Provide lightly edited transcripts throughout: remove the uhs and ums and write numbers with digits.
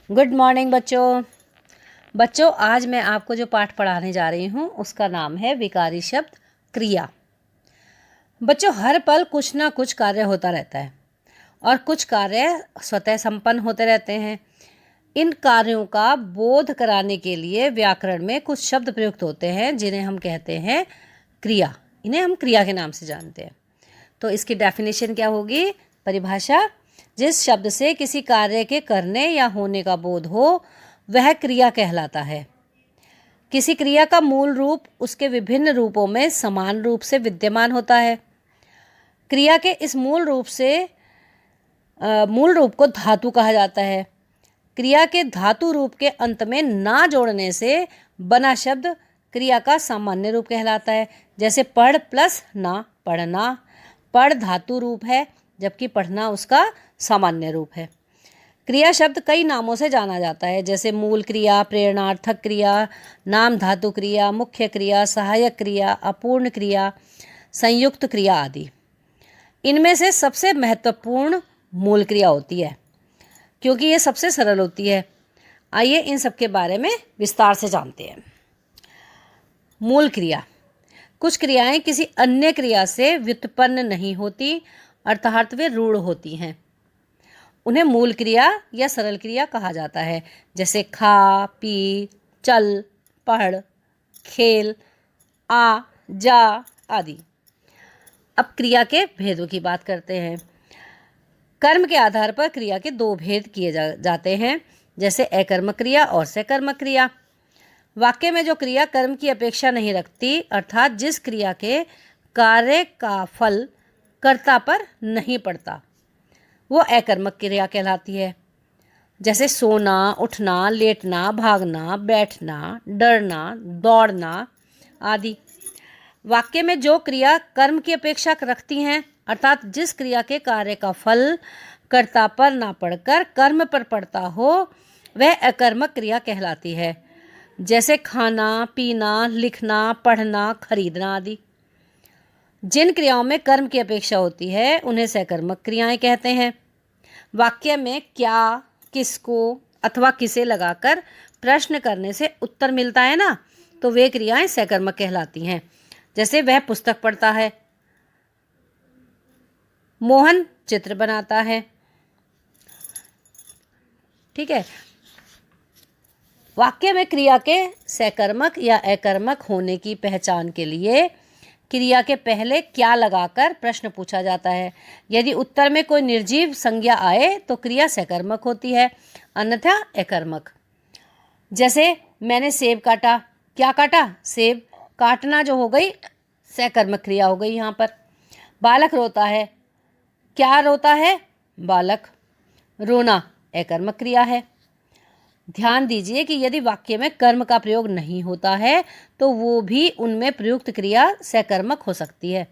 Good morning बच्चों आज मैं आपको जो पाठ पढ़ाने जा रही हूँ उसका नाम है विकारी शब्द क्रिया। बच्चों, हर पल कुछ ना कुछ कार्य होता रहता है और कुछ कार्य स्वतः संपन्न होते रहते हैं। इन कार्यों का बोध कराने के लिए व्याकरण में कुछ शब्द प्रयुक्त होते हैं जिन्हें हम कहते हैं क्रिया। इन्हें हम क्रिया के नाम से जानते हैं। तो इसकी डेफिनेशन क्या होगी? परिभाषा: जिस शब्द से किसी कार्य के करने या होने का बोध हो वह क्रिया कहलाता है। किसी क्रिया का मूल रूप उसके विभिन्न रूपों में समान रूप से विद्यमान होता है। क्रिया के इस मूल रूप को धातु कहा जाता है। क्रिया के धातु रूप के अंत में ना जोड़ने से बना शब्द क्रिया का सामान्य रूप कहलाता है। जैसे पढ़ प्लस ना, पढ़ना। पढ़ धातु रूप है जबकि पढ़ना उसका सामान्य रूप है। क्रिया शब्द कई नामों से जाना जाता है, जैसे मूल क्रिया, प्रेरणार्थक क्रिया, नाम धातु क्रिया, मुख्य क्रिया, सहायक क्रिया, अपूर्ण क्रिया, संयुक्त क्रिया आदि। इनमें से सबसे महत्वपूर्ण मूल क्रिया होती है क्योंकि ये सबसे सरल होती है। आइए इन सब के बारे में विस्तार से जानते हैं। मूल क्रिया: कुछ क्रियाएं किसी अन्य क्रिया से व्युत्पन्न नहीं होती, अर्थात वे रूढ़ होती हैं। उन्हें मूल क्रिया या सरल क्रिया कहा जाता है, जैसे खा, पी, चल, पढ़, खेल, आ, जा आदि। अब क्रिया के भेदों की बात करते हैं। कर्म के आधार पर क्रिया के दो भेद किए जाते हैं, जैसे अकर्मक क्रिया और सकर्मक क्रिया। वाक्य में जो क्रिया कर्म की अपेक्षा नहीं रखती, अर्थात जिस क्रिया के कार्य का फल कर्ता पर नहीं पड़ता, वो अकर्मक क्रिया कहलाती है। जैसे सोना, उठना, लेटना, भागना, बैठना, डरना, दौड़ना आदि। वाक्य में जो क्रिया कर्म की अपेक्षा रखती हैं, अर्थात जिस क्रिया के कार्य का फल कर्ता पर ना पड़कर कर्म पर पड़ता हो, वह अकर्मक क्रिया कहलाती है। जैसे खाना, पीना, लिखना, पढ़ना, खरीदना आदि। जिन क्रियाओं में कर्म की अपेक्षा होती है उन्हें सकर्मक क्रियाएं कहते हैं। वाक्य में क्या, किसको अथवा किसे लगाकर प्रश्न करने से उत्तर मिलता है ना, तो वे क्रियाएं सकर्मक कहलाती हैं। जैसे वह पुस्तक पढ़ता है, मोहन चित्र बनाता है। ठीक है। वाक्य में क्रिया के सकर्मक या अकर्मक होने की पहचान के लिए क्रिया के पहले क्या लगाकर प्रश्न पूछा जाता है। यदि उत्तर में कोई निर्जीव संज्ञा आए तो क्रिया सकर्मक होती है, अन्यथा अकर्मक। जैसे मैंने सेब काटा। क्या काटा? सेब। काटना जो हो गई सकर्मक क्रिया हो गई यहाँ पर। बालक रोता है। क्या रोता है? बालक। रोना अकर्मक क्रिया है। ध्यान दीजिए कि यदि वाक्य में कर्म का प्रयोग नहीं होता है तो वो भी उनमें प्रयुक्त क्रिया सकर्मक हो सकती है।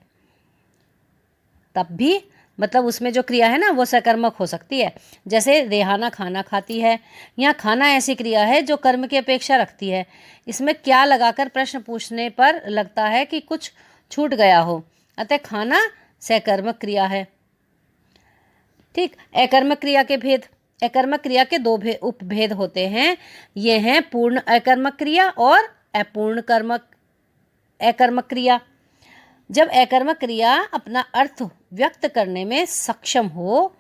तब भी मतलब उसमें जो क्रिया है ना वो सकर्मक हो सकती है। जैसे रेहाना खाना खाती है। यहाँ खाना ऐसी क्रिया है जो कर्म की अपेक्षा रखती है। इसमें क्या लगाकर प्रश्न पूछने पर लगता है कि कुछ छूट गया हो, अतः खाना सकर्मक क्रिया है। ठीक। अकर्मक क्रिया के भेद: अकर्मक क्रिया के दो उपभेद होते हैं। ये हैं पूर्ण अकर्मक क्रिया और अपूर्ण अकर्मक क्रिया। जब अकर्मक क्रिया अपना अर्थ व्यक्त करने में सक्षम हो,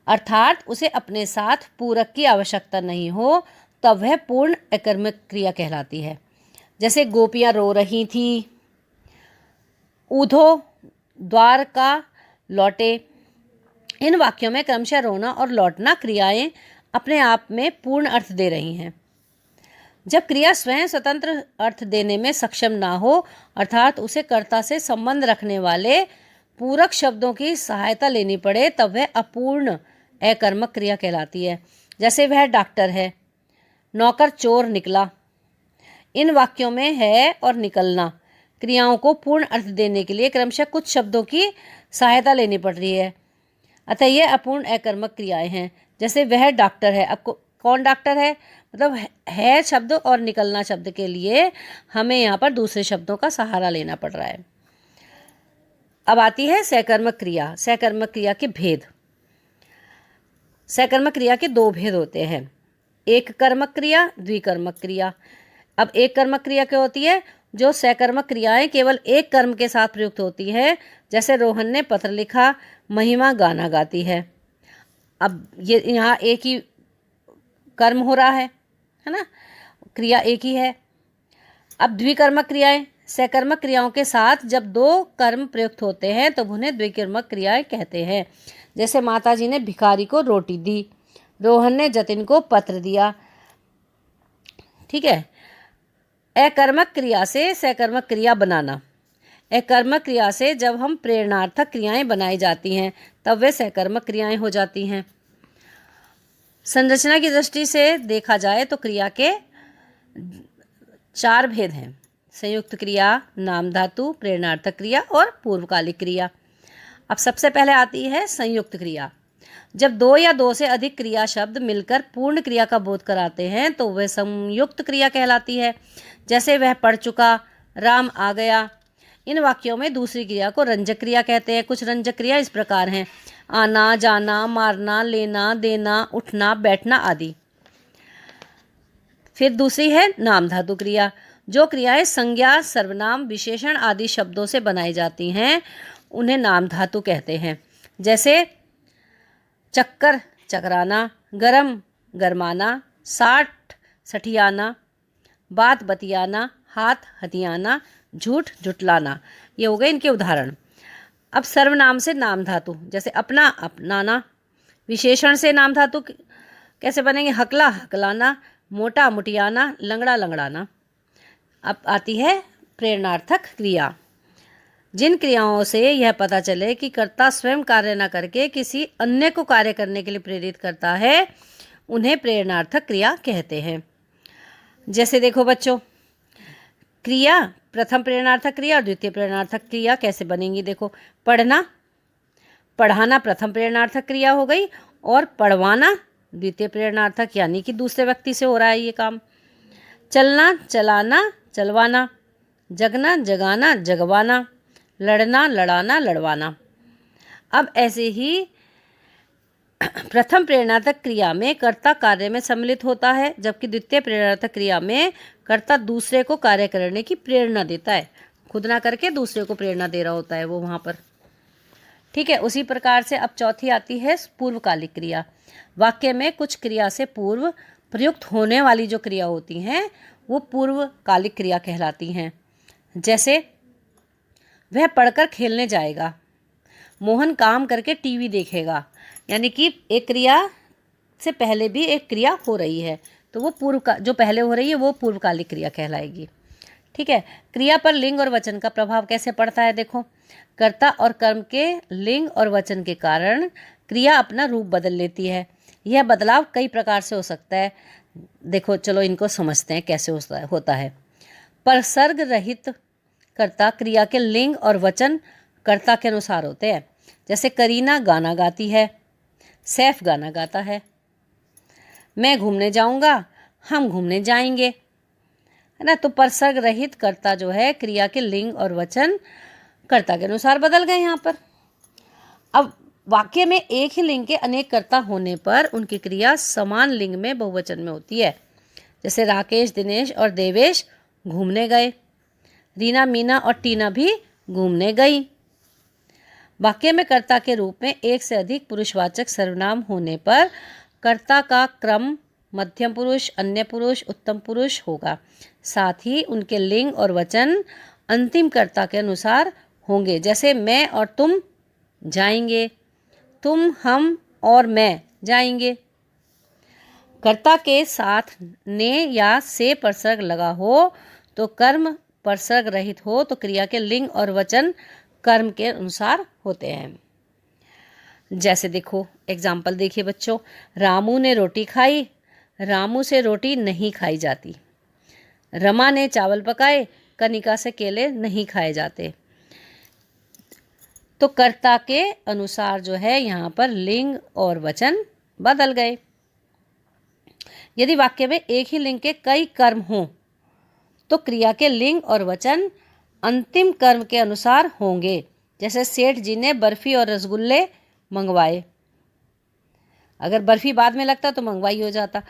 अर्थात उसे अपने साथ पूरक की आवश्यकता नहीं हो, तब वह पूर्ण अकर्मक क्रिया कहलाती है। जैसे गोपियाँ रो रही थी, ऊधो द्वार का लौटे। इन वाक्यों में क्रमशः रोना और लौटना क्रियाएं अपने आप में पूर्ण अर्थ दे रही हैं। जब क्रिया स्वयं स्वतंत्र अर्थ देने में सक्षम ना हो, अर्थात उसे कर्ता से संबंध रखने वाले पूरक शब्दों की सहायता लेनी पड़े, तब वह अपूर्ण अकर्मक क्रिया कहलाती है। जैसे वह डॉक्टर है, नौकर चोर निकला। इन वाक्यों में है और निकलना क्रियाओं को पूर्ण अर्थ देने के लिए क्रमशः कुछ शब्दों की सहायता लेनी पड़ रही है, अतः ये अपूर्ण अकर्मक क्रियाएं हैं। जैसे वह डॉक्टर है। अब कौन डॉक्टर है? मतलब है शब्द और निकलना शब्द के लिए हमें यहाँ पर दूसरे शब्दों का सहारा लेना पड़ रहा है। अब आती है सकर्मक क्रिया। सकर्मक क्रिया के भेद। सकर्मक क्रिया के दो भेद होते हैं, एक कर्मक क्रिया, द्विकर्मक क्रिया। अब एक कर्मक क्रिया क्या होती है? जो सकर्मक क्रियाएं केवल एक कर्म के साथ प्रयुक्त होती है, जैसे रोहन ने पत्र लिखा, महिमा गाना गाती है। अब ये यहाँ एक ही कर्म हो रहा है ना, क्रिया एक ही है। अब द्विकर्मक क्रियाएं, सकर्मक क्रियाओं के साथ जब दो कर्म प्रयुक्त होते हैं तो उन्हें द्विकर्मक क्रियाएं कहते हैं। जैसे माताजी ने भिखारी को रोटी दी, रोहन ने जतिन को पत्र दिया। ठीक है। अकर्मक क्रिया से सकर्मक क्रिया बनाना। अकर्मक क्रिया से जब हम प्रेरणार्थक क्रियाएं बनाई जाती हैं तब वे सकर्मक क्रियाएं हो जाती हैं। संरचना की दृष्टि से देखा जाए तो क्रिया के 4 भेद हैं: संयुक्त क्रिया, नाम धातु, प्रेरणार्थक क्रिया और पूर्वकालिक क्रिया। अब सबसे पहले आती है संयुक्त क्रिया। जब 2 या 2 से अधिक क्रिया शब्द मिलकर पूर्ण क्रिया का बोध कराते हैं तो वह संयुक्त क्रिया कहलाती है। जैसे वह पढ़ चुका, राम आ गया। इन वाक्यों में दूसरी क्रिया को रंजक क्रिया कहते हैं। कुछ रंजक क्रिया इस प्रकार हैं: आना, जाना, मारना, लेना, देना, उठना, बैठना आदि। फिर दूसरी है नाम धातु क्रिया। जो क्रियाएं संज्ञा, सर्वनाम, विशेषण आदि शब्दों से बनाई जाती हैं उन्हें नाम धातु कहते हैं। जैसे चक्कर, चकराना, गरम, गरमाना, साठ, सठियाना, बात, बतियाना, हाथ, हथियाना, झूठ, झुटलाना। ये हो गए इनके उदाहरण। अब सर्वनाम से नाम धातु, जैसे अपना, अपनाना। विशेषण से नाम धातु कैसे बनेंगे? हकला, हकलाना, मोटा, मुटियाना, लंगड़ा, लंगड़ाना। अब आती है प्रेरणार्थक क्रिया। जिन क्रियाओं से यह पता चले कि कर्ता स्वयं कार्य न करके किसी अन्य को कार्य करने के लिए प्रेरित करता है, उन्हें प्रेरणार्थक क्रिया कहते हैं। जैसे देखो बच्चों, क्रिया, प्रथम प्रेरणार्थक क्रिया और द्वितीय प्रेरणार्थक क्रिया कैसे बनेंगी? देखो, पढ़ना, पढ़ाना प्रथम प्रेरणार्थक क्रिया हो गई और पढ़वाना द्वितीय प्रेरणार्थक, यानी कि दूसरे व्यक्ति से हो रहा है ये काम। चलना, चलाना, चलवाना, जगना, जगाना, जगवाना, लड़ना, लड़ाना, लड़वाना। अब ऐसे ही प्रथम प्रेरणार्थक क्रिया में कर्ता कार्य में सम्मिलित होता है, जबकि द्वितीय प्रेरणार्थक क्रिया में कर्ता दूसरे को कार्य करने की प्रेरणा देता है। खुद ना करके दूसरे को प्रेरणा दे रहा होता है वो वहाँ पर। ठीक है। उसी प्रकार से अब चौथी आती है पूर्वकालिक क्रिया। वाक्य में कुछ क्रिया से पूर्व प्रयुक्त होने वाली जो क्रिया होती हैं वो पूर्वकालिक क्रिया कहलाती हैं। जैसे वह पढ़कर खेलने जाएगा, मोहन काम करके टीवी देखेगा। यानी कि एक क्रिया से पहले भी एक क्रिया हो रही है तो वो जो पहले हो रही है वो पूर्वकालिक क्रिया कहलाएगी। ठीक है। क्रिया पर लिंग और वचन का प्रभाव कैसे पड़ता है? देखो, कर्ता और कर्म के लिंग और वचन के कारण क्रिया अपना रूप बदल लेती है। यह बदलाव कई प्रकार से हो सकता है। देखो, चलो इनको समझते हैं कैसे होता है। परसर्ग रहित कर्ता क्रिया के लिंग और वचन कर्ता के अनुसार होते हैं। जैसे करीना गाना गाती है, सैफ गाना गाता है। मैं घूमने जाऊंगा, हम घूमने जाएंगे, है ना। तो परसर्ग रहित कर्ता जो है क्रिया के लिंग और वचन कर्ता के अनुसार बदल गए यहाँ पर। अब वाक्य में एक ही लिंग के अनेक कर्ता होने पर उनकी क्रिया समान लिंग में बहुवचन में होती है। जैसे राकेश, दिनेश और देवेश घूमने गए, रीना, मीना और टीना भी घूमने गई। वाक्य में कर्ता के रूप में एक से अधिक पुरुषवाचक सर्वनाम होने पर कर्ता का क्रम मध्यम पुरुष, अन्य पुरुष, उत्तम पुरुष होगा। साथ ही उनके लिंग और वचन अंतिम कर्ता के अनुसार होंगे। जैसे मैं और तुम जाएंगे, तुम, हम और मैं जाएंगे। कर्ता के साथ ने या से परसर्ग लगा हो तो कर्म परसर्ग रहित हो तो क्रिया के लिंग और वचन कर्म के अनुसार होते हैं। जैसे देखो, एग्जाम्पल देखिए बच्चों, रामू ने रोटी खाई, रामू से रोटी नहीं खाई जाती। रमा ने चावल पकाए, कनिका से केले नहीं खाए जाते। तो कर्ता के अनुसार जो है यहाँ पर लिंग और वचन बदल गए। यदि वाक्य में एक ही लिंग के कई कर्म हों तो क्रिया के लिंग और वचन अंतिम कर्म के अनुसार होंगे। जैसे सेठ जी ने बर्फी और रसगुल्ले मंगवाए। अगर बर्फी बाद में लगता तो मंगवाई हो जाता।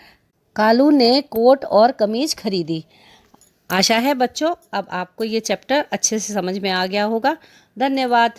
कालू ने कोट और कमीज खरीदी। आशा है बच्चों अब आपको ये चैप्टर अच्छे से समझ में आ गया होगा। धन्यवाद।